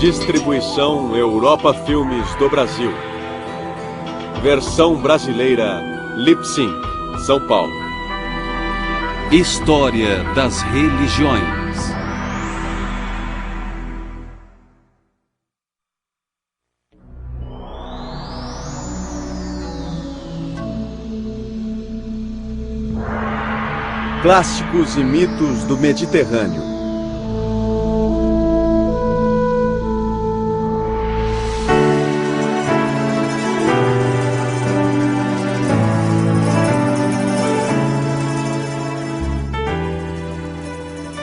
Distribuição Europa Filmes do Brasil. Versão brasileira Lip-Sync, São Paulo. História das religiões. Clássicos e mitos do Mediterrâneo.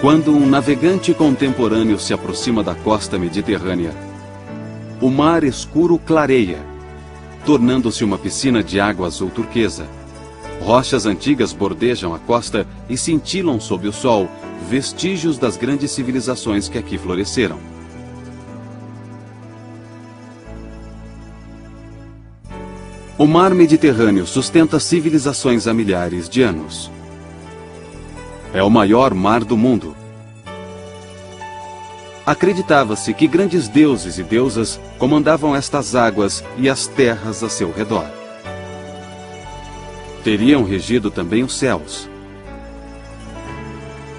Quando um navegante contemporâneo se aproxima da costa mediterrânea, o mar escuro clareia, tornando-se uma piscina de água azul turquesa. Rochas antigas bordejam a costa e cintilam sob o sol, vestígios das grandes civilizações que aqui floresceram. O mar Mediterrâneo sustenta civilizações há milhares de anos. É o maior mar do mundo. Acreditava-se que grandes deuses e deusas comandavam estas águas e as terras a seu redor. Teriam regido também os céus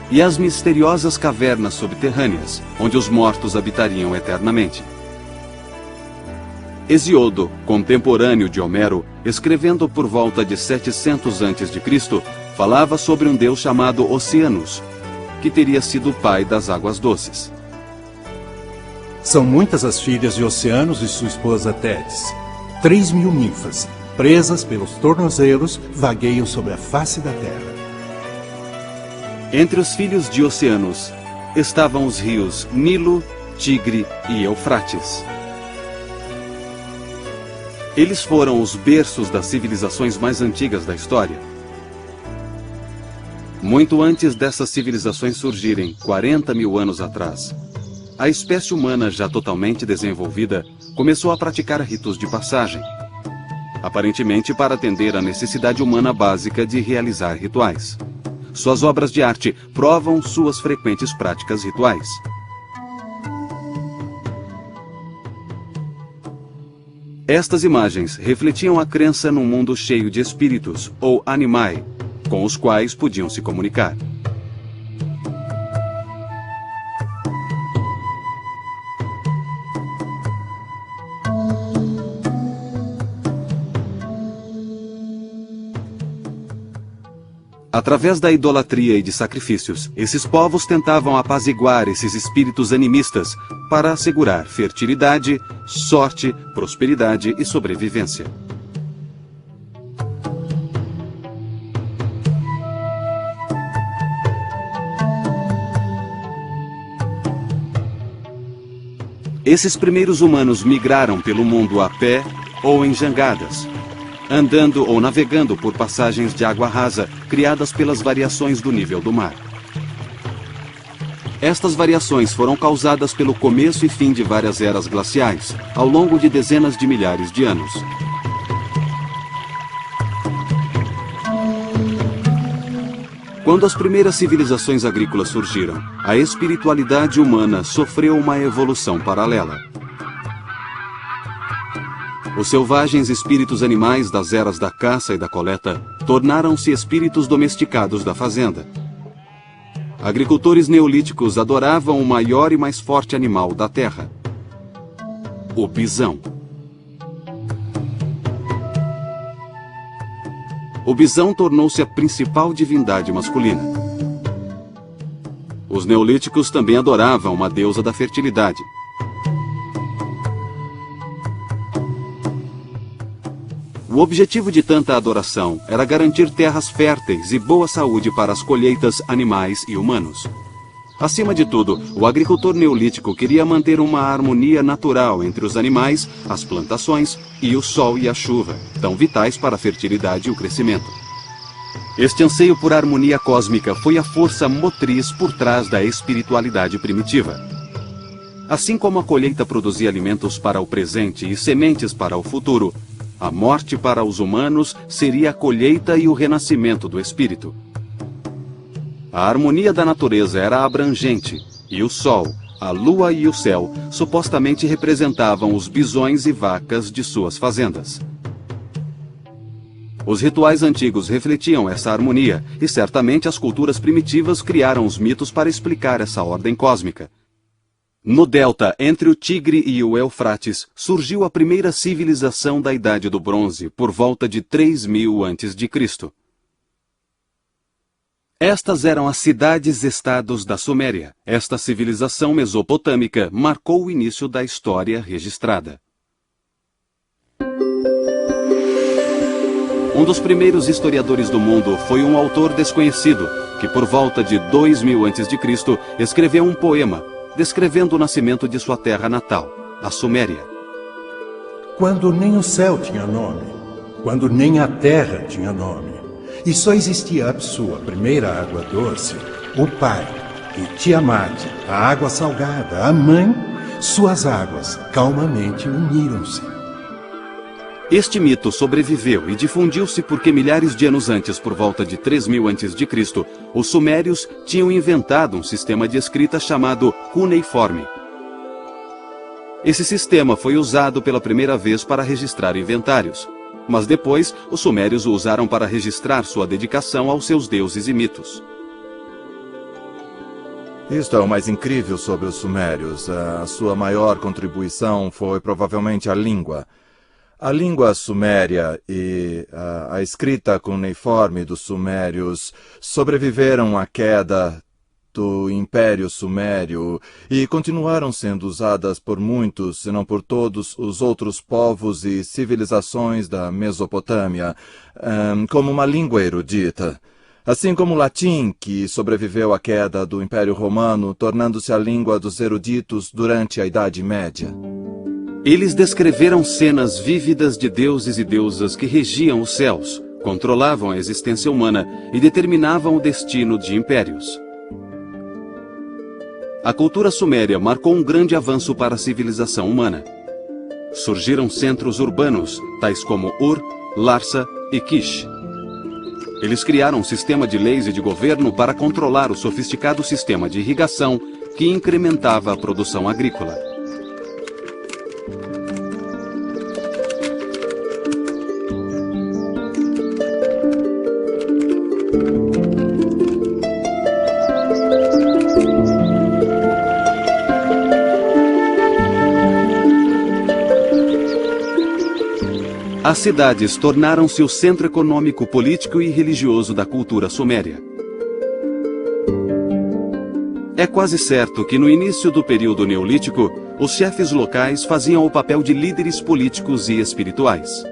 e as misteriosas cavernas subterrâneas, onde os mortos habitariam eternamente. Hesíodo, contemporâneo de Homero, escrevendo por volta de 700 a.C., falava sobre um deus chamado Oceanus, que teria sido o pai das águas doces. São muitas as filhas de Oceanus e sua esposa Tétis. 3.000 ninfas, presas pelos tornozelos, vagueiam sobre a face da terra. Entre os filhos de Oceanus estavam os rios Nilo, Tigre e Eufrates. Eles foram os berços das civilizações mais antigas da história. Muito antes dessas civilizações surgirem, 40.000 anos atrás, a espécie humana, já totalmente desenvolvida, começou a praticar ritos de passagem, aparentemente para atender à necessidade humana básica de realizar rituais. Suas obras de arte provam suas frequentes práticas rituais. Estas imagens refletiam a crença num mundo cheio de espíritos, ou animai, com os quais podiam se comunicar. Através da idolatria e de sacrifícios, esses povos tentavam apaziguar esses espíritos animistas para assegurar fertilidade, sorte, prosperidade e sobrevivência. Esses primeiros humanos migraram pelo mundo a pé ou em jangadas, andando ou navegando por passagens de água rasa criadas pelas variações do nível do mar. Estas variações foram causadas pelo começo e fim de várias eras glaciais, ao longo de dezenas de milhares de anos. Quando as primeiras civilizações agrícolas surgiram, a espiritualidade humana sofreu uma evolução paralela. Os selvagens espíritos animais das eras da caça e da coleta tornaram-se espíritos domesticados da fazenda. Agricultores neolíticos adoravam o maior e mais forte animal da terra, o bisão. O bisão tornou-se a principal divindade masculina. Os neolíticos também adoravam uma deusa da fertilidade. O objetivo de tanta adoração era garantir terras férteis e boa saúde para as colheitas, animais e humanos. Acima de tudo, o agricultor neolítico queria manter uma harmonia natural entre os animais, as plantações e o sol e a chuva, tão vitais para a fertilidade e o crescimento. Este anseio por harmonia cósmica foi a força motriz por trás da espiritualidade primitiva. Assim como a colheita produzia alimentos para o presente e sementes para o futuro, a morte para os humanos seria a colheita e o renascimento do espírito. A harmonia da natureza era abrangente, e o sol, a lua e o céu supostamente representavam os bisões e vacas de suas fazendas. Os rituais antigos refletiam essa harmonia, e certamente as culturas primitivas criaram os mitos para explicar essa ordem cósmica. No delta, entre o Tigre e o Eufrates, surgiu a primeira civilização da Idade do Bronze, por volta de 3000 a.C. Estas eram as cidades-estados da Suméria. Esta civilização mesopotâmica marcou o início da história registrada. Um dos primeiros historiadores do mundo foi um autor desconhecido, que por volta de 2000 a.C. escreveu um poema, descrevendo o nascimento de sua terra natal, a Suméria. Quando nem o céu tinha nome, quando nem a terra tinha nome, e só existia Apsu, a primeira água doce, o pai, e Tiamat, a água salgada, a mãe, suas águas calmamente uniram-se. Este mito sobreviveu e difundiu-se porque milhares de anos antes, por volta de 3000 a.C., os sumérios tinham inventado um sistema de escrita chamado cuneiforme. Esse sistema foi usado pela primeira vez para registrar inventários, mas depois os sumérios o usaram para registrar sua dedicação aos seus deuses e mitos. Isto é o mais incrível sobre os sumérios. A sua maior contribuição foi provavelmente a língua. A língua suméria e a escrita cuneiforme dos sumérios sobreviveram à queda do Império Sumério e continuaram sendo usadas por muitos, se não por todos, os outros povos e civilizações da Mesopotâmia, como uma língua erudita. Assim como o latim, que sobreviveu à queda do Império Romano, tornando-se a língua dos eruditos durante a Idade Média. Eles descreveram cenas vívidas de deuses e deusas que regiam os céus, controlavam a existência humana e determinavam o destino de impérios. A cultura suméria marcou um grande avanço para a civilização humana. Surgiram centros urbanos, tais como Ur, Larsa e Kish. Eles criaram um sistema de leis e de governo para controlar o sofisticado sistema de irrigação que incrementava a produção agrícola. As cidades tornaram-se o centro econômico, político e religioso da cultura suméria. É quase certo que no início do período neolítico, os chefes locais faziam o papel de líderes políticos e espirituais.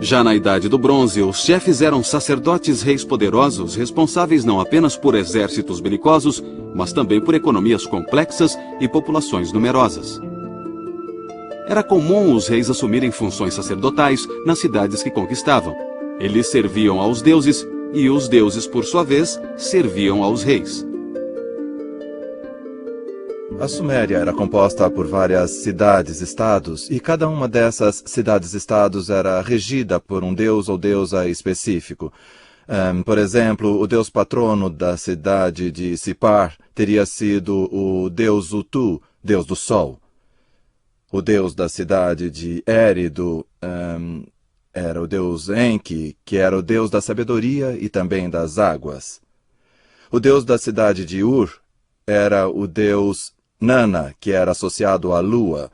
Já na Idade do Bronze, os chefes eram sacerdotes reis poderosos, responsáveis não apenas por exércitos belicosos, mas também por economias complexas e populações numerosas. Era comum os reis assumirem funções sacerdotais nas cidades que conquistavam. Eles serviam aos deuses e os deuses, por sua vez, serviam aos reis. A Suméria era composta por várias cidades-estados, e cada uma dessas cidades-estados era regida por um deus ou deusa específico. Por exemplo, o deus patrono da cidade de Sipar teria sido o deus Utu, deus do sol. O deus da cidade de Érido era o deus Enki, que era o deus da sabedoria e também das águas. O deus da cidade de Ur era o deus Nana, que era associado à lua.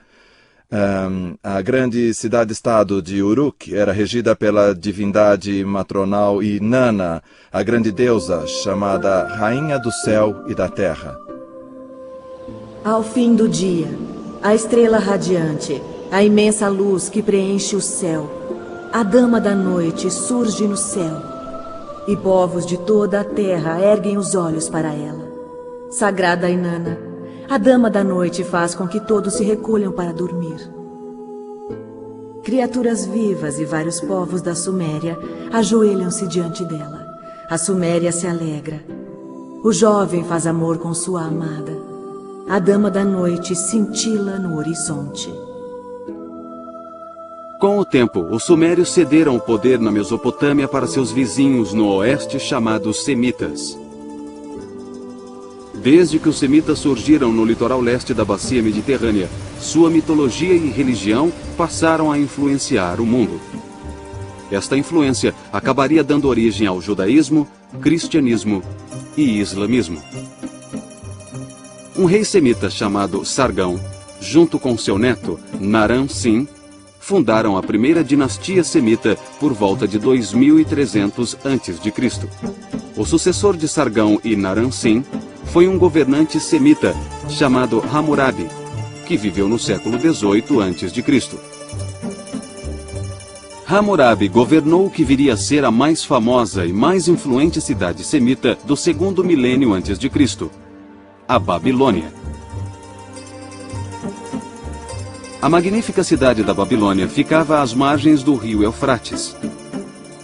A grande cidade-estado de Uruk era regida pela divindade matronal Inanna, a grande deusa chamada Rainha do Céu e da Terra. Ao fim do dia, a estrela radiante, a imensa luz que preenche o céu, a dama da noite surge no céu, e povos de toda a terra erguem os olhos para ela. Sagrada Inanna, a dama da noite faz com que todos se recolham para dormir. Criaturas vivas e vários povos da Suméria ajoelham-se diante dela. A Suméria se alegra. O jovem faz amor com sua amada. A dama da noite cintila no horizonte. Com o tempo, os sumérios cederam o poder na Mesopotâmia para seus vizinhos no oeste chamados semitas. Desde que os semitas surgiram no litoral leste da bacia mediterrânea, sua mitologia e religião passaram a influenciar o mundo. Esta influência acabaria dando origem ao judaísmo, cristianismo e islamismo. Um rei semita chamado Sargão, junto com seu neto, Naram-Sin, fundaram a primeira dinastia semita por volta de 2300 a.C. O sucessor de Sargão e Naram-Sin foi um governante semita chamado Hammurabi, que viveu no século XVIII a.C. Hammurabi governou o que viria a ser a mais famosa e mais influente cidade semita do segundo milênio antes de Cristo, a Babilônia. A magnífica cidade da Babilônia ficava às margens do rio Eufrates.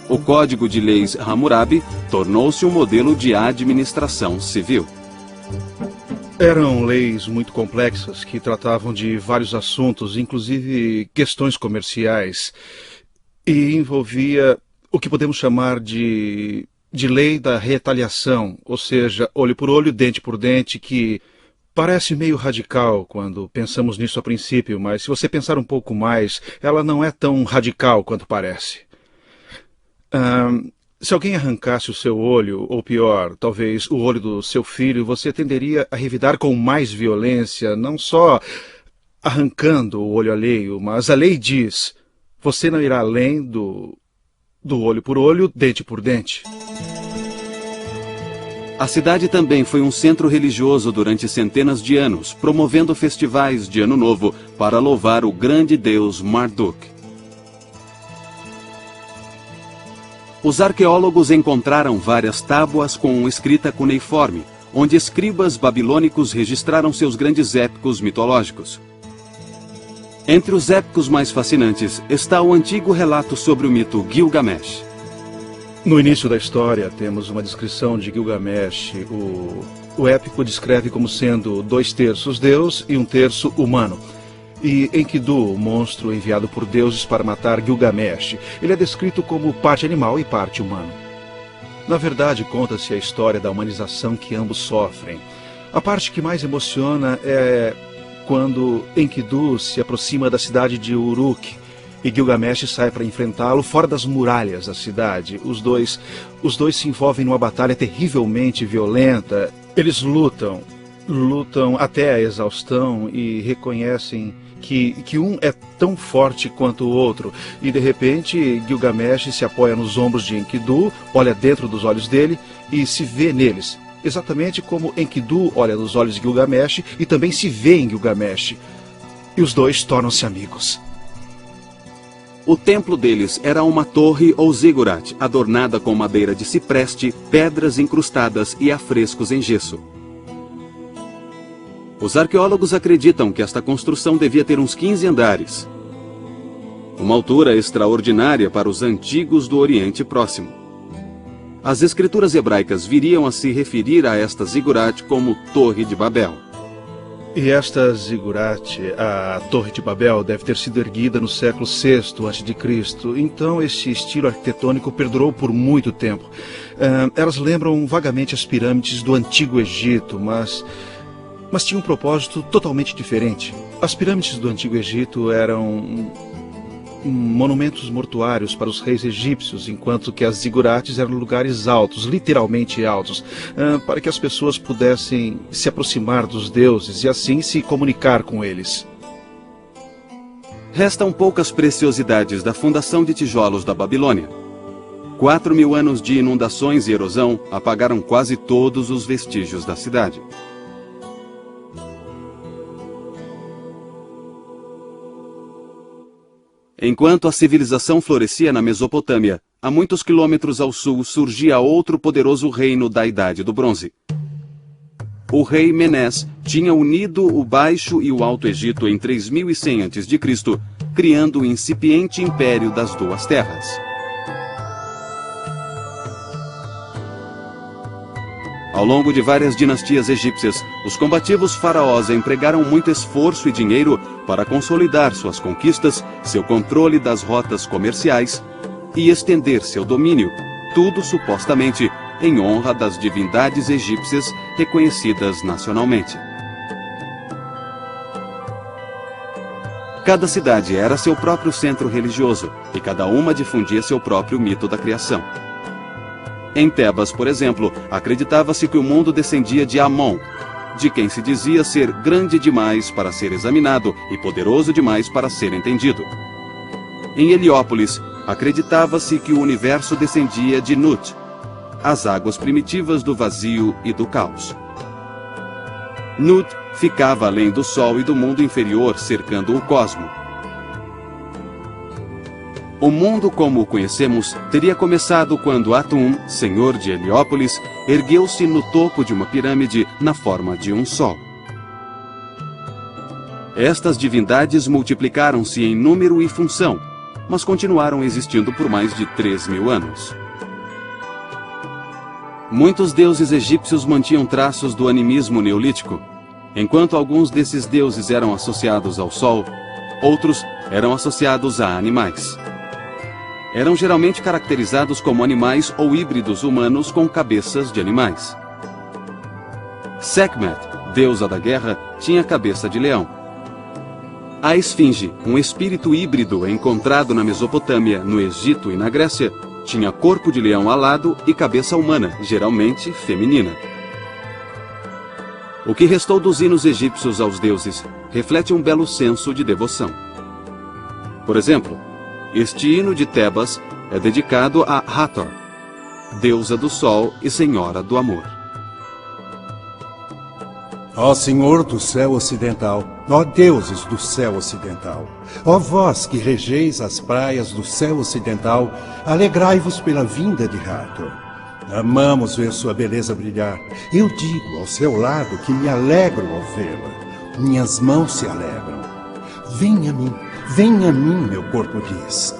O Código de Leis Hammurabi tornou-se um modelo de administração civil. Eram leis muito complexas que tratavam de vários assuntos, inclusive questões comerciais, e envolvia o que podemos chamar de lei da retaliação, ou seja, olho por olho, dente por dente, que parece meio radical quando pensamos nisso a princípio, mas se você pensar um pouco mais, ela não é tão radical quanto parece. Se alguém arrancasse o seu olho, ou pior, talvez o olho do seu filho, você tenderia a revidar com mais violência, não só arrancando o olho alheio, mas a lei diz, você não irá além do olho por olho, dente por dente. A cidade também foi um centro religioso durante centenas de anos, promovendo festivais de Ano Novo para louvar o grande deus Marduk. Os arqueólogos encontraram várias tábuas com escrita cuneiforme, onde escribas babilônicos registraram seus grandes épicos mitológicos. Entre os épicos mais fascinantes está o antigo relato sobre o mito Gilgamesh. No início da história, temos uma descrição de Gilgamesh. O épico descreve como sendo 2/3 Deus e 1/3 humano. E Enkidu, o monstro enviado por deuses para matar Gilgamesh, ele é descrito como parte animal e parte humano. Na verdade, conta-se a história da humanização que ambos sofrem. A parte que mais emociona é quando Enkidu se aproxima da cidade de Uruk e Gilgamesh sai para enfrentá-lo fora das muralhas da cidade. Os dois se envolvem numa batalha terrivelmente violenta. Eles lutam até a exaustão e reconhecem que um é tão forte quanto o outro. E de repente Gilgamesh se apoia nos ombros de Enkidu, olha dentro dos olhos dele e se vê neles. Exatamente como Enkidu olha nos olhos de Gilgamesh e também se vê em Gilgamesh. E os dois tornam-se amigos. O templo deles era uma torre ou zigurat, adornada com madeira de cipreste, pedras incrustadas e afrescos em gesso. Os arqueólogos acreditam que esta construção devia ter uns 15 andares. Uma altura extraordinária para os antigos do Oriente Próximo. As escrituras hebraicas viriam a se referir a esta zigurat como Torre de Babel. E esta zigurat, a Torre de Babel, deve ter sido erguida no século VI a.C. Então esse estilo arquitetônico perdurou por muito tempo. Elas lembram vagamente as pirâmides do Antigo Egito, mas tinham um propósito totalmente diferente. As pirâmides do Antigo Egito eram monumentos mortuários para os reis egípcios, enquanto que as zigurates eram lugares altos, literalmente altos, para que as pessoas pudessem se aproximar dos deuses e assim se comunicar com eles. Restam poucas preciosidades da fundação de tijolos da Babilônia. 4.000 anos de inundações e erosão apagaram quase todos os vestígios da cidade. Enquanto a civilização florescia na Mesopotâmia, a muitos quilômetros ao sul surgia outro poderoso reino da Idade do Bronze. O rei Menés tinha unido o Baixo e o Alto Egito em 3100 a.C., criando o incipiente Império das Duas Terras. Ao longo de várias dinastias egípcias, os combativos faraós empregaram muito esforço e dinheiro para consolidar suas conquistas, seu controle das rotas comerciais e estender seu domínio, tudo supostamente em honra das divindades egípcias reconhecidas nacionalmente. Cada cidade era seu próprio centro religioso, e cada uma difundia seu próprio mito da criação. Em Tebas, por exemplo, acreditava-se que o mundo descendia de Amon, de quem se dizia ser grande demais para ser examinado e poderoso demais para ser entendido. Em Heliópolis, acreditava-se que o universo descendia de Nut, as águas primitivas do vazio e do caos. Nut ficava além do Sol e do mundo inferior, cercando o cosmo. O mundo como o conhecemos teria começado quando Atum, senhor de Heliópolis, ergueu-se no topo de uma pirâmide na forma de um sol. Estas divindades multiplicaram-se em número e função, mas continuaram existindo por mais de 3.000 anos. Muitos deuses egípcios mantinham traços do animismo neolítico. Enquanto alguns desses deuses eram associados ao sol, outros eram associados a animais. Eram geralmente caracterizados como animais ou híbridos humanos com cabeças de animais. Sekhmet, deusa da guerra, tinha cabeça de leão. A esfinge, um espírito híbrido encontrado na Mesopotâmia, no Egito e na Grécia, tinha corpo de leão alado e cabeça humana, geralmente feminina. O que restou dos hinos egípcios aos deuses reflete um belo senso de devoção. Por exemplo, este hino de Tebas é dedicado a Hathor, deusa do sol e senhora do amor. Ó Senhor do céu ocidental, ó deuses do céu ocidental, ó vós que regeis as praias do céu ocidental, alegrai-vos pela vinda de Hathor. Amamos ver sua beleza brilhar. Eu digo ao seu lado que me alegro ao vê-la. Minhas mãos se alegram. Venha a mim, meu corpo diz.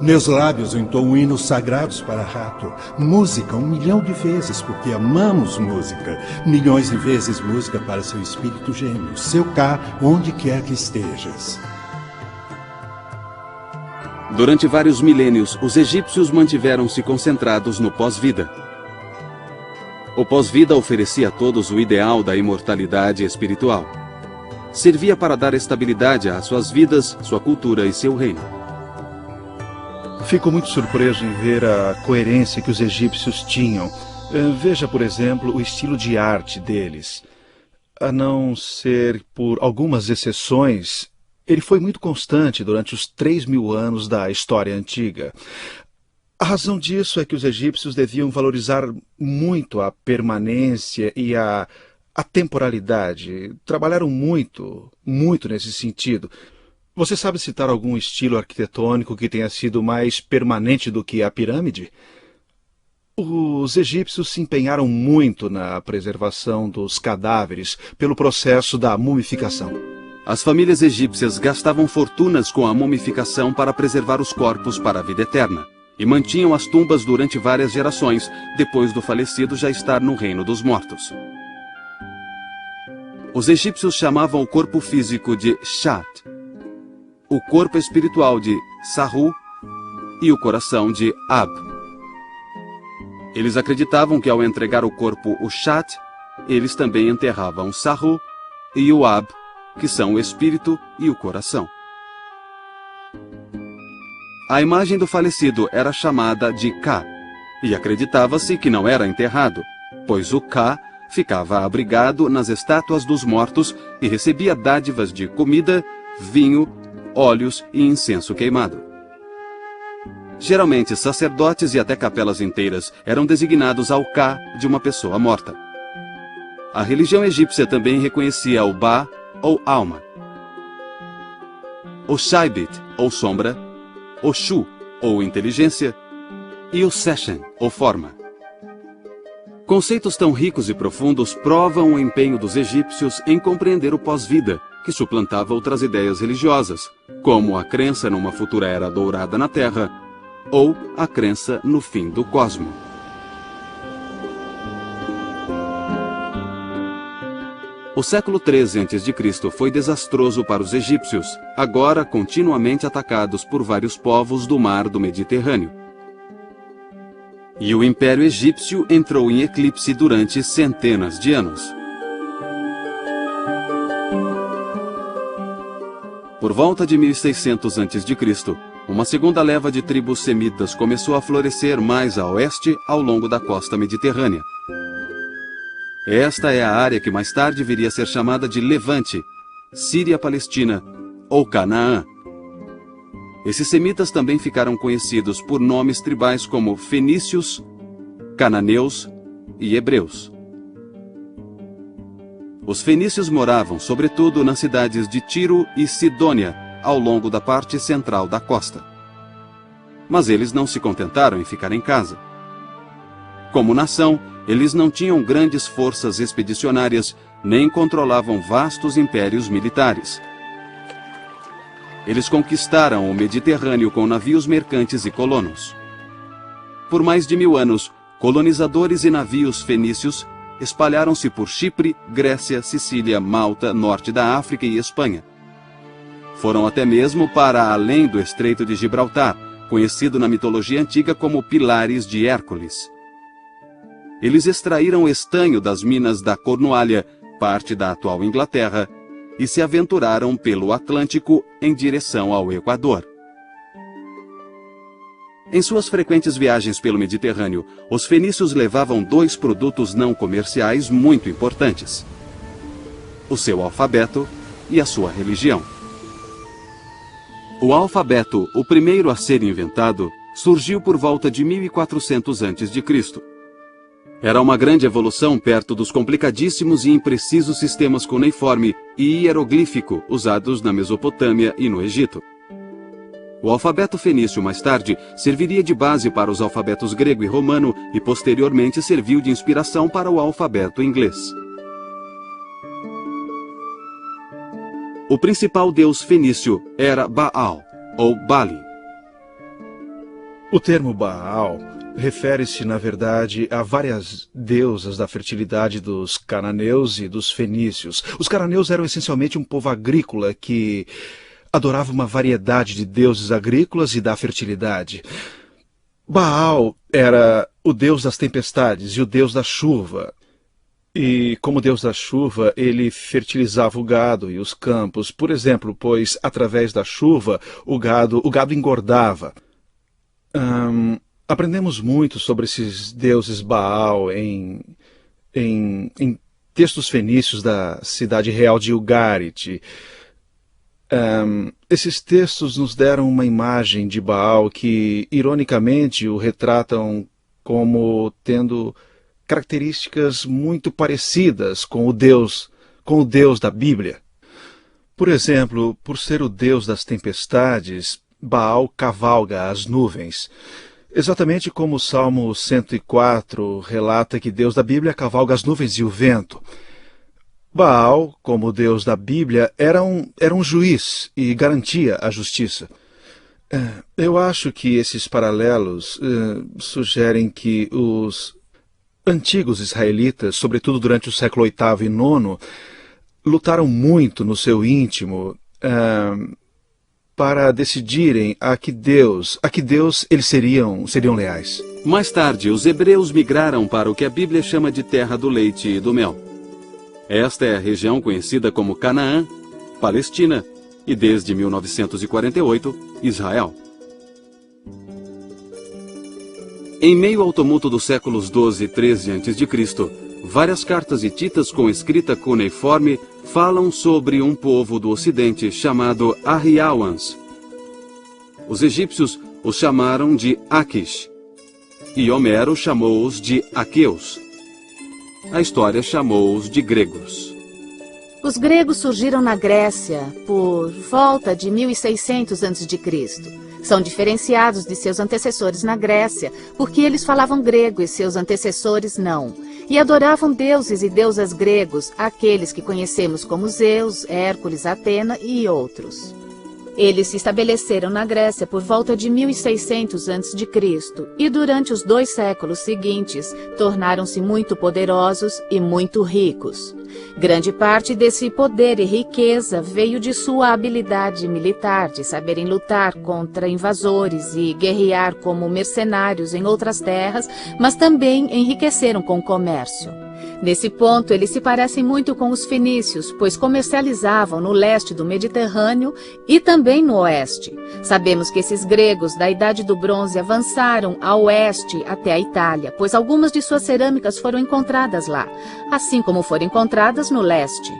Meus lábios entoam hinos sagrados para Hathor. Música 1 milhão de vezes, porque amamos música. Milhões de vezes música para seu espírito gêmeo, seu Ka, onde quer que estejas. Durante vários milênios, os egípcios mantiveram-se concentrados no pós-vida. O pós-vida oferecia a todos o ideal da imortalidade espiritual. Servia para dar estabilidade às suas vidas, sua cultura e seu reino. Fico muito surpreso em ver a coerência que os egípcios tinham. Veja, por exemplo, o estilo de arte deles. A não ser por algumas exceções, ele foi muito constante durante os 3.000 anos da história antiga. A razão disso é que os egípcios deviam valorizar muito a permanência e a temporalidade. Trabalharam muito nesse sentido. Você sabe citar algum estilo arquitetônico que tenha sido mais permanente do que a pirâmide? Os egípcios se empenharam muito na preservação dos cadáveres pelo processo da mumificação. As famílias egípcias gastavam fortunas com a mumificação para preservar os corpos para a vida eterna, e mantinham as tumbas durante várias gerações, depois do falecido já estar no reino dos mortos. Os egípcios chamavam o corpo físico de Shat, o corpo espiritual de Sahu e o coração de Ab. Eles acreditavam que ao entregar o corpo, o Shat, eles também enterravam o Sahu e o Ab, que são o espírito e o coração. A imagem do falecido era chamada de Ka, e acreditava-se que não era enterrado, pois o Ka ficava abrigado nas estátuas dos mortos e recebia dádivas de comida, vinho, óleos e incenso queimado. Geralmente, sacerdotes e até capelas inteiras eram designados ao Ka de uma pessoa morta. A religião egípcia também reconhecia o Ba, ou alma, o Shaibit, ou sombra, o Shu, ou inteligência, e o Seshen, ou forma. Conceitos tão ricos e profundos provam o empenho dos egípcios em compreender o pós-vida, que suplantava outras ideias religiosas, como a crença numa futura era dourada na Terra, ou a crença no fim do cosmo. O século XIII a.C. foi desastroso para os egípcios, agora continuamente atacados por vários povos do mar do Mediterrâneo. E o Império Egípcio entrou em eclipse durante centenas de anos. Por volta de 1600 a.C., uma segunda leva de tribos semitas começou a florescer mais a oeste ao longo da costa mediterrânea. Esta é a área que mais tarde viria a ser chamada de Levante, Síria-Palestina ou Canaã. Esses semitas também ficaram conhecidos por nomes tribais como fenícios, cananeus e hebreus. Os fenícios moravam, sobretudo, nas cidades de Tiro e Sidônia, ao longo da parte central da costa. Mas eles não se contentaram em ficar em casa. Como nação, eles não tinham grandes forças expedicionárias, nem controlavam vastos impérios militares. Eles conquistaram o Mediterrâneo com navios mercantes e colonos. Por mais de 1000 anos, colonizadores e navios fenícios espalharam-se por Chipre, Grécia, Sicília, Malta, norte da África e Espanha. Foram até mesmo para além do Estreito de Gibraltar, conhecido na mitologia antiga como Pilares de Hércules. Eles extraíram estanho das minas da Cornualha, parte da atual Inglaterra, e se aventuraram pelo Atlântico em direção ao Equador. Em suas frequentes viagens pelo Mediterrâneo, os fenícios levavam 2 produtos não comerciais muito importantes: o seu alfabeto e a sua religião. O alfabeto, o primeiro a ser inventado, surgiu por volta de 1400 a.C. Era uma grande evolução perto dos complicadíssimos e imprecisos sistemas cuneiforme e hieroglífico usados na Mesopotâmia e no Egito. O alfabeto fenício, mais tarde, serviria de base para os alfabetos grego e romano e posteriormente serviu de inspiração para o alfabeto inglês. O principal deus fenício era Baal, ou Bali. O termo Baal refere-se, na verdade, a várias deusas da fertilidade dos cananeus e dos fenícios. Os cananeus eram essencialmente um povo agrícola que adorava uma variedade de deuses agrícolas e da fertilidade. Baal era o deus das tempestades e o deus da chuva. E, como deus da chuva, ele fertilizava o gado e os campos, por exemplo, pois, através da chuva, o gado engordava. Aprendemos muito sobre esses deuses Baal em textos fenícios da cidade real de Ugarit. Esses textos nos deram uma imagem de Baal que, ironicamente, o retratam como tendo características muito parecidas com o Deus da Bíblia. Por exemplo, por ser o Deus das tempestades, Baal cavalga as nuvens. Exatamente como o Salmo 104 relata que Deus da Bíblia cavalga as nuvens e o vento. Baal, como Deus da Bíblia, era um juiz e garantia a justiça. Eu acho que esses paralelos sugerem que os antigos israelitas, sobretudo durante o século VIII e IX, lutaram muito no seu íntimo para decidirem a que Deus eles seriam leais. Mais tarde, os hebreus migraram para o que a Bíblia chama de terra do leite e do mel. Esta é a região conhecida como Canaã, Palestina e, desde 1948, Israel. Em meio ao tumulto dos séculos XII e XIII a.C., várias cartas hititas com escrita cuneiforme falam sobre um povo do Ocidente chamado Arriauans. Os egípcios os chamaram de Aquish, e Homero chamou-os de aqueus. A história chamou-os de gregos. Os gregos surgiram na Grécia por volta de 1600 a.C. São diferenciados de seus antecessores na Grécia, porque eles falavam grego e seus antecessores não, e adoravam deuses e deusas gregos, aqueles que conhecemos como Zeus, Hércules, Atena e outros. Eles se estabeleceram na Grécia por volta de 1600 a.C. e durante os 2 séculos seguintes tornaram-se muito poderosos e muito ricos. Grande parte desse poder e riqueza veio de sua habilidade militar, de saberem lutar contra invasores e guerrear como mercenários em outras terras, mas também enriqueceram com o comércio. Nesse ponto, eles se parecem muito com os fenícios, pois comercializavam no leste do Mediterrâneo e também no oeste. Sabemos que esses gregos da Idade do Bronze avançaram a oeste até a Itália, pois algumas de suas cerâmicas foram encontradas lá, assim como foram encontradas no leste.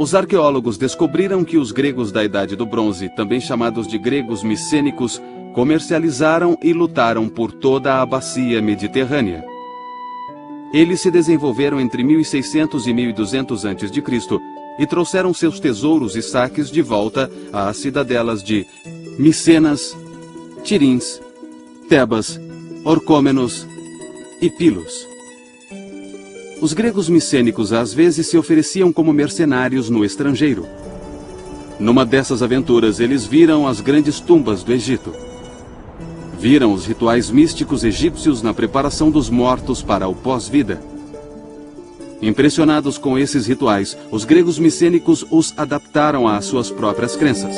Os arqueólogos descobriram que os gregos da Idade do Bronze, também chamados de gregos micênicos, comercializaram e lutaram por toda a bacia mediterrânea. Eles se desenvolveram entre 1600 e 1200 a.C. e trouxeram seus tesouros e saques de volta às cidadelas de Micenas, Tirins, Tebas, Orcômenos e Pilos. Os gregos micênicos às vezes se ofereciam como mercenários no estrangeiro. Numa dessas aventuras, eles viram as grandes tumbas do Egito. Viram os rituais místicos egípcios na preparação dos mortos para o pós-vida. Impressionados com esses rituais, os gregos micênicos os adaptaram às suas próprias crenças.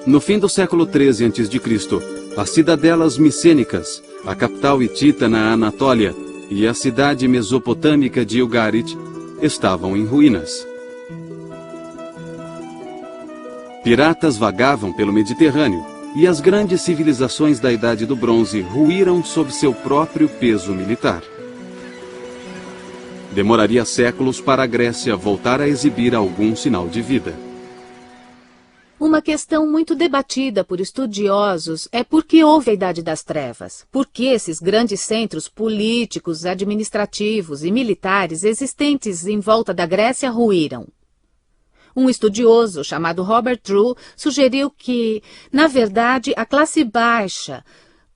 No fim do século XIII a.C., as cidadelas micênicas, a capital hitita na Anatólia e a cidade mesopotâmica de Ugarit, estavam em ruínas. Piratas vagavam pelo Mediterrâneo e as grandes civilizações da Idade do Bronze ruíram sob seu próprio peso militar. Demoraria séculos para a Grécia voltar a exibir algum sinal de vida. Uma questão muito debatida por estudiosos é por que houve a Idade das Trevas. Por que esses grandes centros políticos, administrativos e militares existentes em volta da Grécia ruíram? Um estudioso chamado Robert Drew sugeriu que, na verdade, a classe baixa,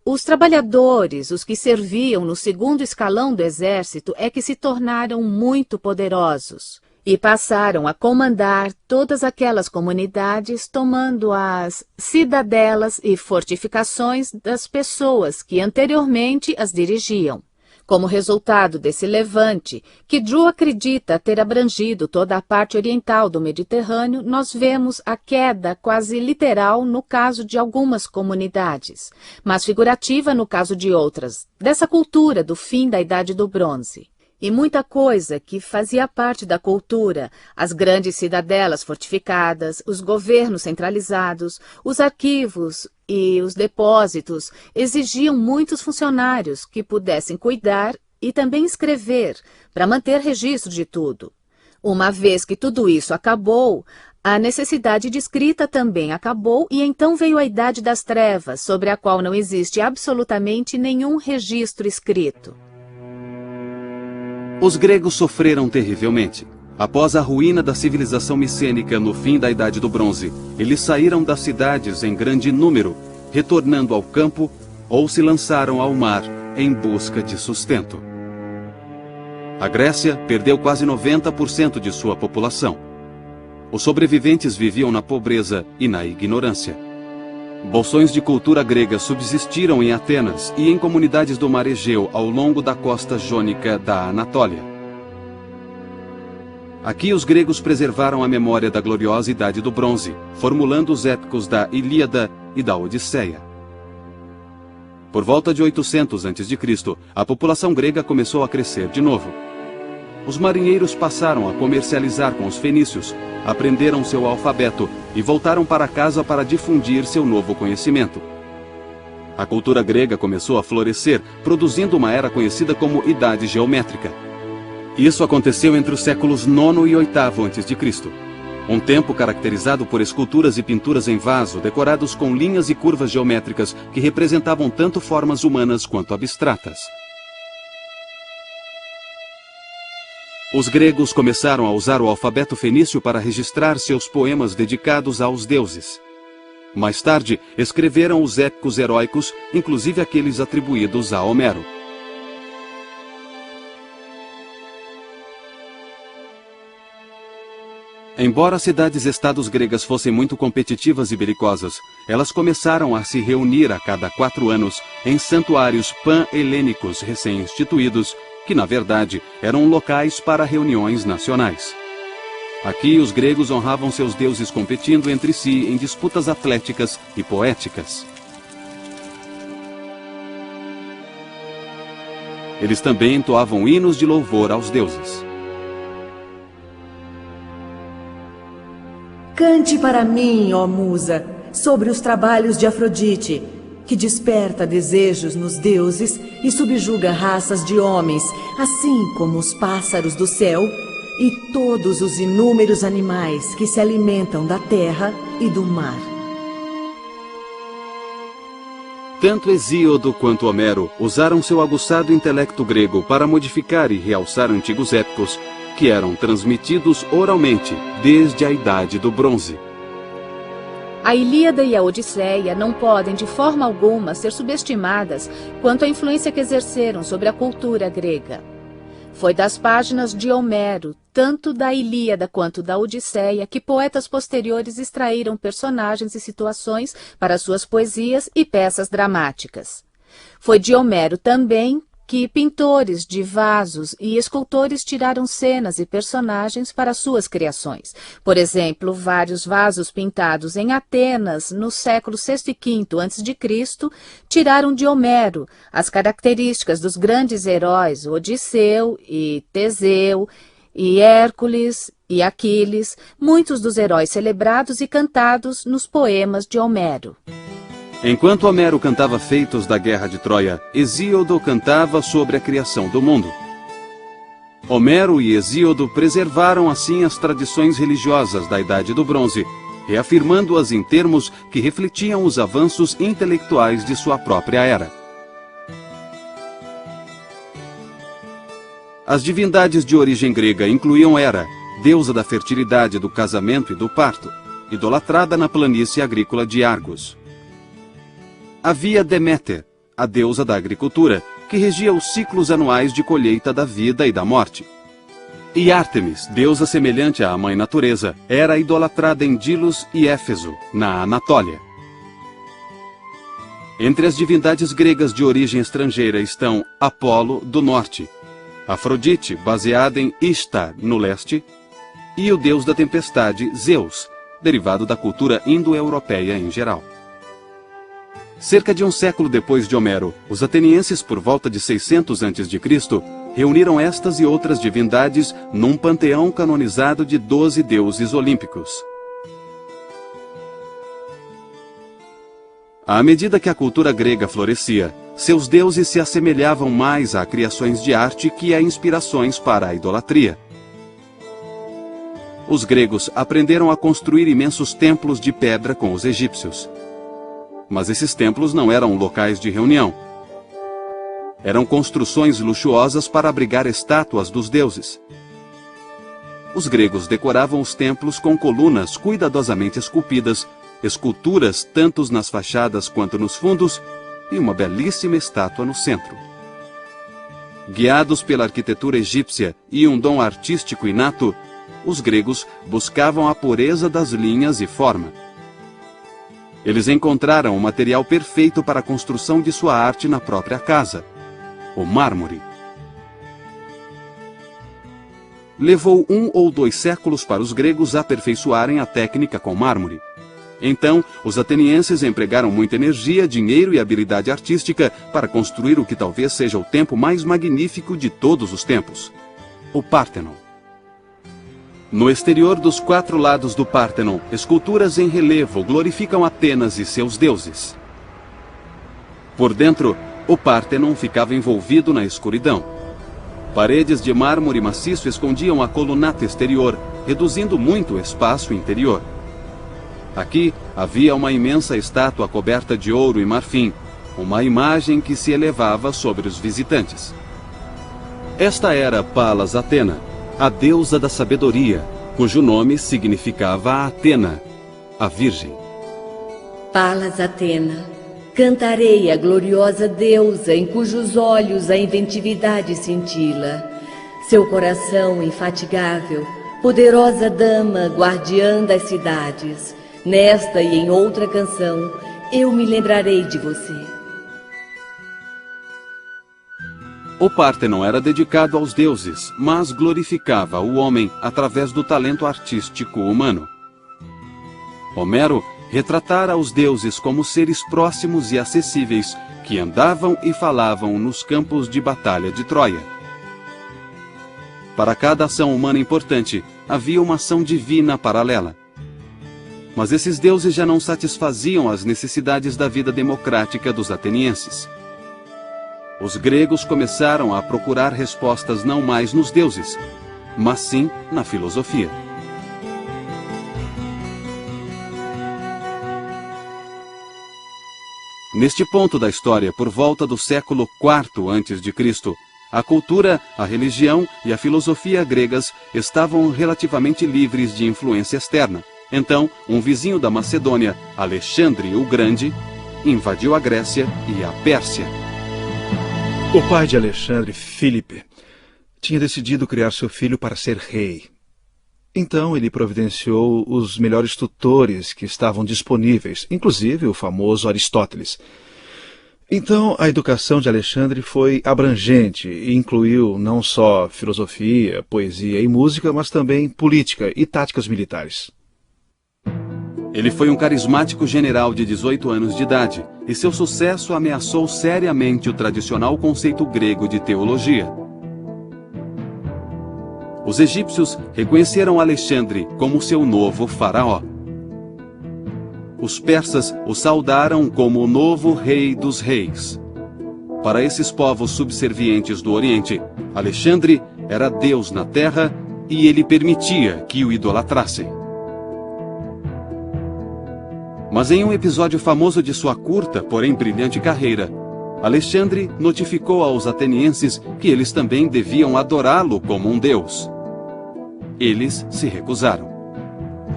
os trabalhadores, os que serviam no segundo escalão do exército, é que se tornaram muito poderosos e passaram a comandar todas aquelas comunidades, tomando as cidadelas e fortificações das pessoas que anteriormente as dirigiam. Como resultado desse levante, que Drew acredita ter abrangido toda a parte oriental do Mediterrâneo, nós vemos a queda quase literal no caso de algumas comunidades, mas figurativa no caso de outras, dessa cultura do fim da Idade do Bronze. E muita coisa que fazia parte da cultura, as grandes cidadelas fortificadas, os governos centralizados, os arquivos e os depósitos, exigiam muitos funcionários que pudessem cuidar e também escrever, para manter registro de tudo. Uma vez que tudo isso acabou, a necessidade de escrita também acabou e então veio a Idade das Trevas, sobre a qual não existe absolutamente nenhum registro escrito. Os gregos sofreram terrivelmente. Após a ruína da civilização micênica no fim da Idade do Bronze, eles saíram das cidades em grande número, retornando ao campo ou se lançaram ao mar em busca de sustento. A Grécia perdeu quase 90% de sua população. Os sobreviventes viviam na pobreza e na ignorância. Bolsões de cultura grega subsistiram em Atenas e em comunidades do mar Egeu ao longo da costa jônica da Anatólia. Aqui os gregos preservaram a memória da gloriosa Idade do Bronze, formulando os épicos da Ilíada e da Odisseia. Por volta de 800 a.C., a população grega começou a crescer de novo. Os marinheiros passaram a comercializar com os fenícios, aprenderam seu alfabeto e voltaram para casa para difundir seu novo conhecimento. A cultura grega começou a florescer, produzindo uma era conhecida como Idade Geométrica. Isso aconteceu entre os séculos IX e VIII a.C., um tempo caracterizado por esculturas e pinturas em vaso decorados com linhas e curvas geométricas que representavam tanto formas humanas quanto abstratas. Os gregos começaram a usar o alfabeto fenício para registrar seus poemas dedicados aos deuses. Mais tarde, escreveram os épicos heróicos, inclusive aqueles atribuídos a Homero. Embora as cidades-estados gregas fossem muito competitivas e belicosas, elas começaram a se reunir a cada 4 anos em santuários pan-helênicos recém-instituídos, que na verdade eram locais para reuniões nacionais. Aqui os gregos honravam seus deuses competindo entre si em disputas atléticas e poéticas. Eles também entoavam hinos de louvor aos deuses. Cante para mim, ó musa, sobre os trabalhos de Afrodite, que desperta desejos nos deuses e subjuga raças de homens, assim como os pássaros do céu e todos os inúmeros animais que se alimentam da terra e do mar. Tanto Hesíodo quanto Homero usaram seu aguçado intelecto grego para modificar e realçar antigos épicos que eram transmitidos oralmente desde a Idade do Bronze. A Ilíada e a Odisseia não podem de forma alguma ser subestimadas quanto à influência que exerceram sobre a cultura grega. Foi das páginas de Homero, tanto da Ilíada quanto da Odisseia, que poetas posteriores extraíram personagens e situações para suas poesias e peças dramáticas. Foi de Homero também que pintores de vasos e escultores tiraram cenas e personagens para suas criações. Por exemplo, vários vasos pintados em Atenas no século VI e V a.C. tiraram de Homero as características dos grandes heróis Odisseu e Teseu, e Hércules e Aquiles, muitos dos heróis celebrados e cantados nos poemas de Homero. Enquanto Homero cantava feitos da guerra de Troia, Hesíodo cantava sobre a criação do mundo. Homero e Hesíodo preservaram assim as tradições religiosas da Idade do Bronze, reafirmando-as em termos que refletiam os avanços intelectuais de sua própria era. As divindades de origem grega incluíam Hera, deusa da fertilidade, do casamento e do parto, idolatrada na planície agrícola de Argos. Havia Deméter, a deusa da agricultura, que regia os ciclos anuais de colheita da vida e da morte. E Ártemis, deusa semelhante à mãe natureza, era idolatrada em Dilos e Éfeso, na Anatólia. Entre as divindades gregas de origem estrangeira estão Apolo, do norte, Afrodite, baseada em Ishtar, no leste, e o deus da tempestade, Zeus, derivado da cultura indo-europeia em geral. Cerca de um século depois de Homero, os atenienses, por volta de 600 a.C., reuniram estas e outras divindades num panteão canonizado de 12 deuses olímpicos. À medida que a cultura grega florescia, seus deuses se assemelhavam mais a criações de arte que a inspirações para a idolatria. Os gregos aprenderam a construir imensos templos de pedra com os egípcios. Mas esses templos não eram locais de reunião. Eram construções luxuosas para abrigar estátuas dos deuses. Os gregos decoravam os templos com colunas cuidadosamente esculpidas, esculturas tanto nas fachadas quanto nos fundos, e uma belíssima estátua no centro. Guiados pela arquitetura egípcia e um dom artístico inato, os gregos buscavam a pureza das linhas e forma. Eles encontraram o material perfeito para a construção de sua arte na própria casa, o mármore. Levou 1 ou 2 séculos para os gregos aperfeiçoarem a técnica com mármore. Então, os atenienses empregaram muita energia, dinheiro e habilidade artística para construir o que talvez seja o templo mais magnífico de todos os tempos, o Pártenon. No exterior dos 4 lados do Pártenon, esculturas em relevo glorificam Atenas e seus deuses. Por dentro, o Pártenon ficava envolvido na escuridão. Paredes de mármore maciço escondiam a colunata exterior, reduzindo muito o espaço interior. Aqui havia uma imensa estátua coberta de ouro e marfim, uma imagem que se elevava sobre os visitantes. Esta era Palas Atena, a deusa da sabedoria, cujo nome significava Atena, a Virgem. Palas Atena, cantarei a gloriosa deusa em cujos olhos a inventividade cintila. Seu coração infatigável Poderosa dama, guardiã das cidades, nesta e em outra canção, eu me lembrarei de você. O Pártenon era dedicado aos deuses, mas glorificava o homem através do talento artístico humano. Homero retratara os deuses como seres próximos e acessíveis que andavam e falavam nos campos de batalha de Troia. Para cada ação humana importante, havia uma ação divina paralela. Mas esses deuses já não satisfaziam as necessidades da vida democrática dos atenienses. Os gregos começaram a procurar respostas não mais nos deuses, mas sim na filosofia. Neste ponto da história, por volta do século IV a.C., a cultura, a religião e a filosofia gregas estavam relativamente livres de influência externa. Então, um vizinho da Macedônia, Alexandre o Grande, invadiu a Grécia e a Pérsia. O pai de Alexandre, Filipe, tinha decidido criar seu filho para ser rei. Então ele providenciou os melhores tutores que estavam disponíveis, inclusive o famoso Aristóteles. Então a educação de Alexandre foi abrangente e incluiu não só filosofia, poesia e música, mas também política e táticas militares. Ele foi um carismático general de 18 anos de idade, e seu sucesso ameaçou seriamente o tradicional conceito grego de teologia. Os egípcios reconheceram Alexandre como seu novo faraó. Os persas o saudaram como o novo rei dos reis. Para esses povos subservientes do Oriente, Alexandre era Deus na terra e ele permitia que o idolatrassem. Mas em um episódio famoso de sua curta, porém brilhante carreira, Alexandre notificou aos atenienses que eles também deviam adorá-lo como um deus. Eles se recusaram.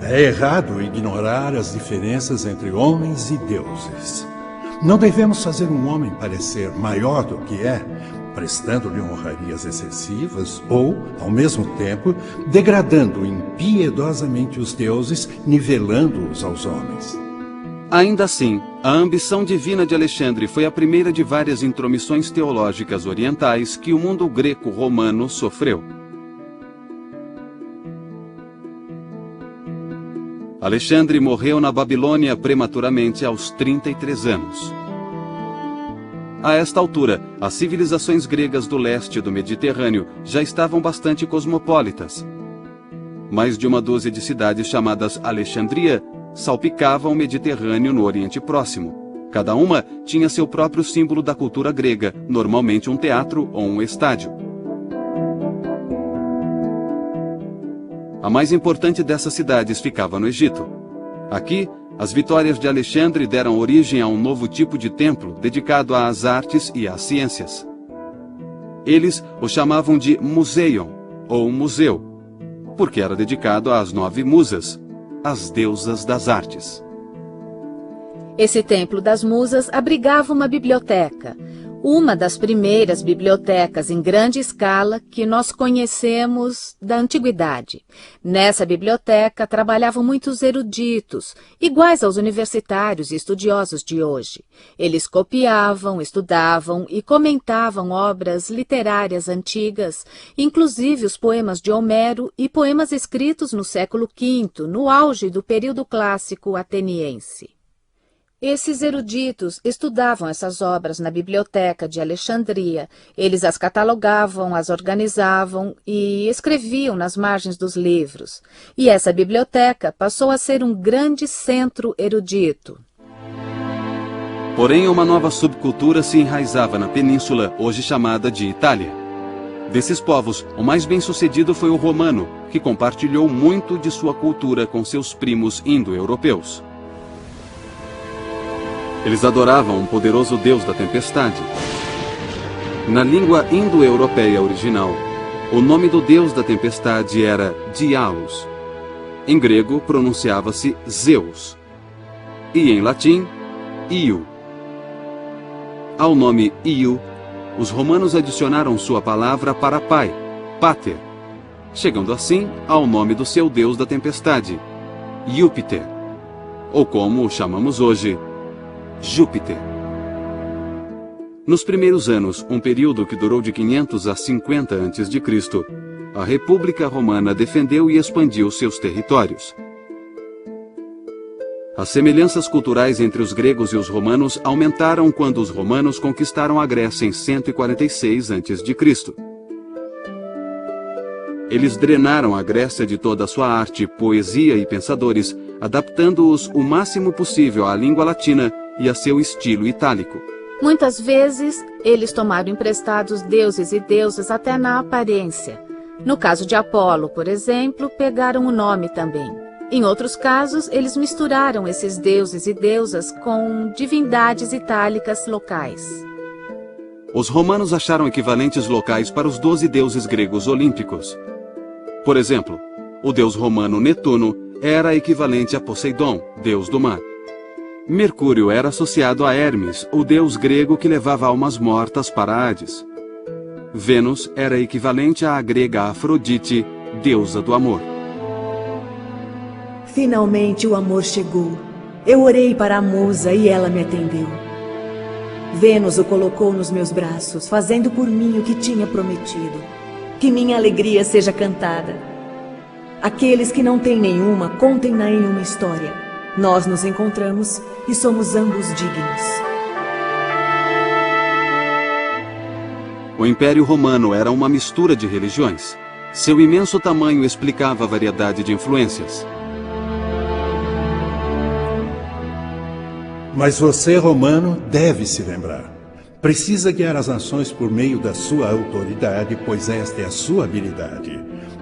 É errado ignorar as diferenças entre homens e deuses. Não devemos fazer um homem parecer maior do que é, prestando-lhe honrarias excessivas ou, ao mesmo tempo, degradando impiedosamente os deuses, nivelando-os aos homens. Ainda assim, a ambição divina de Alexandre foi a primeira de várias intromissões teológicas orientais que o mundo greco-romano sofreu. Alexandre morreu na Babilônia prematuramente aos 33 anos. A esta altura, as civilizações gregas do leste do Mediterrâneo já estavam bastante cosmopolitas. Mais de uma dúzia de cidades chamadas Alexandria salpicavam o Mediterrâneo no Oriente Próximo. Cada uma tinha seu próprio símbolo da cultura grega, normalmente um teatro ou um estádio. A mais importante dessas cidades ficava no Egito. Aqui, as vitórias de Alexandre deram origem a um novo tipo de templo dedicado às artes e às ciências. Eles o chamavam de Museion, ou museu, porque era dedicado às 9 musas, as deusas das artes. Esse templo das musas abrigava uma biblioteca, uma das primeiras bibliotecas em grande escala que nós conhecemos da antiguidade. Nessa biblioteca trabalhavam muitos eruditos, iguais aos universitários e estudiosos de hoje. Eles copiavam, estudavam e comentavam obras literárias antigas, inclusive os poemas de Homero e poemas escritos no século V, no auge do período clássico ateniense. Esses eruditos estudavam essas obras na biblioteca de Alexandria. Eles as catalogavam, as organizavam e escreviam nas margens dos livros. E essa biblioteca passou a ser um grande centro erudito. Porém, uma nova subcultura se enraizava na península, hoje chamada de Itália. Desses povos, o mais bem-sucedido foi o romano, que compartilhou muito de sua cultura com seus primos indo-europeus. Eles adoravam um poderoso deus da tempestade. Na língua indo-europeia original, o nome do deus da tempestade era Diaos. Em grego, pronunciava-se Zeus. E em latim, Io. Ao nome Io, os romanos adicionaram sua palavra para pai, pater, chegando assim ao nome do seu deus da tempestade, Júpiter, ou como o chamamos hoje, Júpiter. Nos primeiros anos, um período que durou de 500 a 50 a.C., a República Romana defendeu e expandiu seus territórios. As semelhanças culturais entre os gregos e os romanos aumentaram quando os romanos conquistaram a Grécia em 146 a.C. Eles drenaram a Grécia de toda a sua arte, poesia e pensadores, adaptando-os o máximo possível à língua latina e a seu estilo itálico. Muitas vezes, eles tomaram emprestados deuses e deusas até na aparência. No caso de Apolo, por exemplo, pegaram o nome também. Em outros casos, eles misturaram esses deuses e deusas com divindades itálicas locais. Os romanos acharam equivalentes locais para os 12 deuses gregos olímpicos. Por exemplo, o deus romano Netuno era equivalente a Poseidon, deus do mar. Mercúrio era associado a Hermes, o deus grego que levava almas mortas para Hades. Vênus era equivalente à grega Afrodite, deusa do amor. Finalmente o amor chegou. Eu orei para a musa e ela me atendeu. Vênus o colocou nos meus braços, fazendo por mim o que tinha prometido. Que minha alegria seja cantada. Aqueles que não têm nenhuma, contem-na em uma história. Nós nos encontramos e somos ambos dignos. O Império Romano era uma mistura de religiões. Seu imenso tamanho explicava a variedade de influências. Mas você, romano, deve se lembrar. Precisa guiar as nações por meio da sua autoridade, pois esta é a sua habilidade.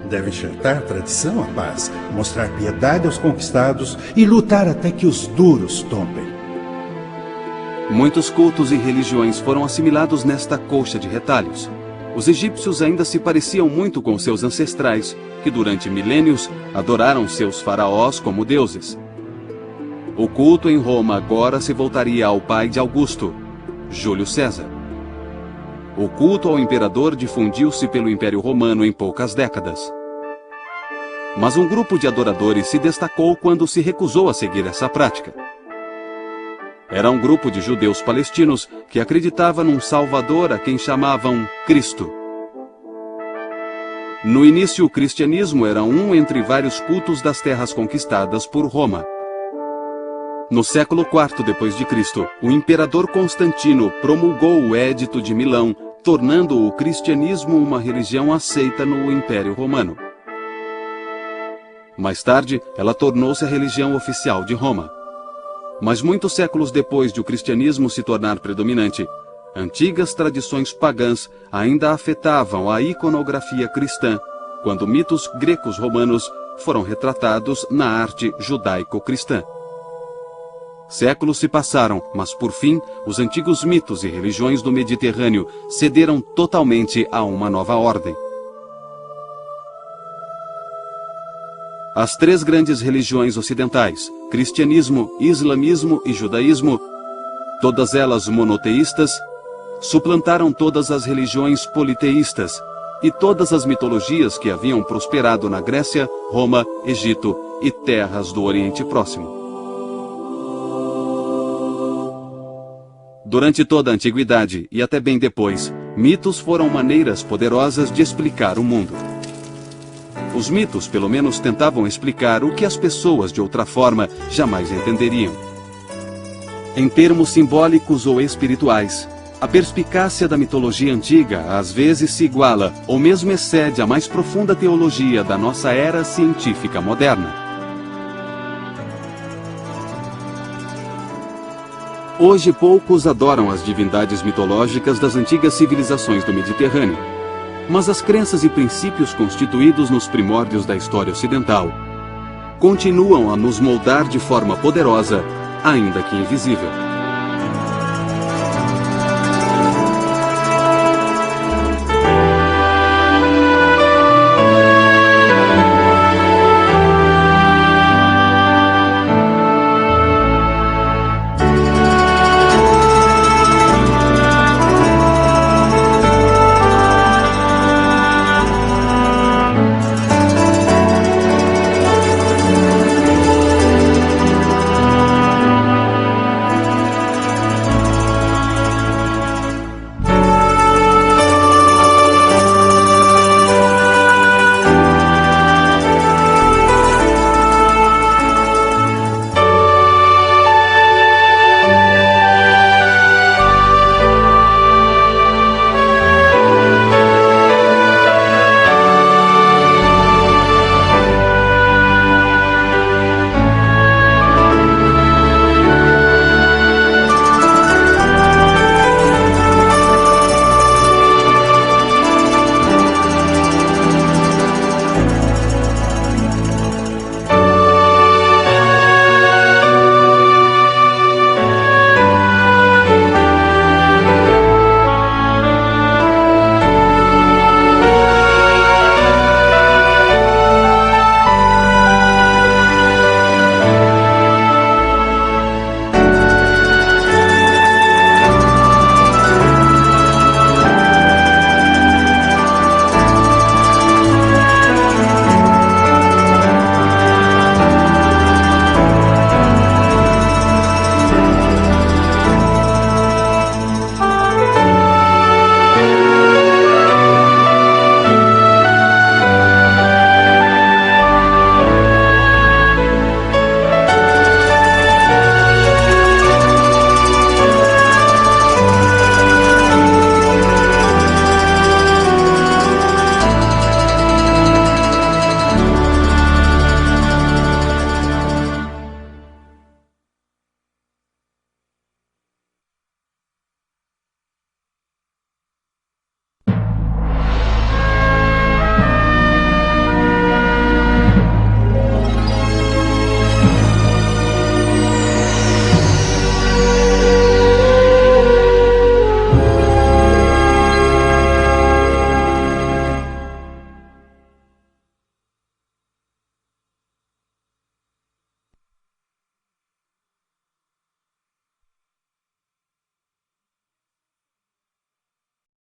Deve enxertar tradição à paz, mostrar piedade aos conquistados e lutar até que os duros tombem. Muitos cultos e religiões foram assimilados nesta colcha de retalhos. Os egípcios ainda se pareciam muito com seus ancestrais, que durante milênios adoraram seus faraós como deuses. O culto em Roma agora se voltaria ao pai de Augusto, Júlio César. O culto ao imperador difundiu-se pelo Império Romano em poucas décadas. Mas um grupo de adoradores se destacou quando se recusou a seguir essa prática. Era um grupo de judeus palestinos que acreditava num Salvador a quem chamavam Cristo. No início, o cristianismo era um entre vários cultos das terras conquistadas por Roma. No século IV d.C., o imperador Constantino promulgou o Édito de Milão, tornando o cristianismo uma religião aceita no Império Romano. Mais tarde, ela tornou-se a religião oficial de Roma. Mas muitos séculos depois de o cristianismo se tornar predominante, antigas tradições pagãs ainda afetavam a iconografia cristã, quando mitos grecos-romanos foram retratados na arte judaico-cristã. Séculos se passaram, mas por fim, os antigos mitos e religiões do Mediterrâneo cederam totalmente a uma nova ordem. As três grandes religiões ocidentais, cristianismo, islamismo e judaísmo, todas elas monoteístas, suplantaram todas as religiões politeístas e todas as mitologias que haviam prosperado na Grécia, Roma, Egito e terras do Oriente Próximo. Durante toda a antiguidade e até bem depois, mitos foram maneiras poderosas de explicar o mundo. Os mitos, pelo menos, tentavam explicar o que as pessoas, de outra forma, jamais entenderiam. Em termos simbólicos ou espirituais, a perspicácia da mitologia antiga às vezes se iguala ou mesmo excede a mais profunda teologia da nossa era científica moderna. Hoje poucos adoram as divindades mitológicas das antigas civilizações do Mediterrâneo, mas as crenças e princípios constituídos nos primórdios da história ocidental continuam a nos moldar de forma poderosa, ainda que invisível.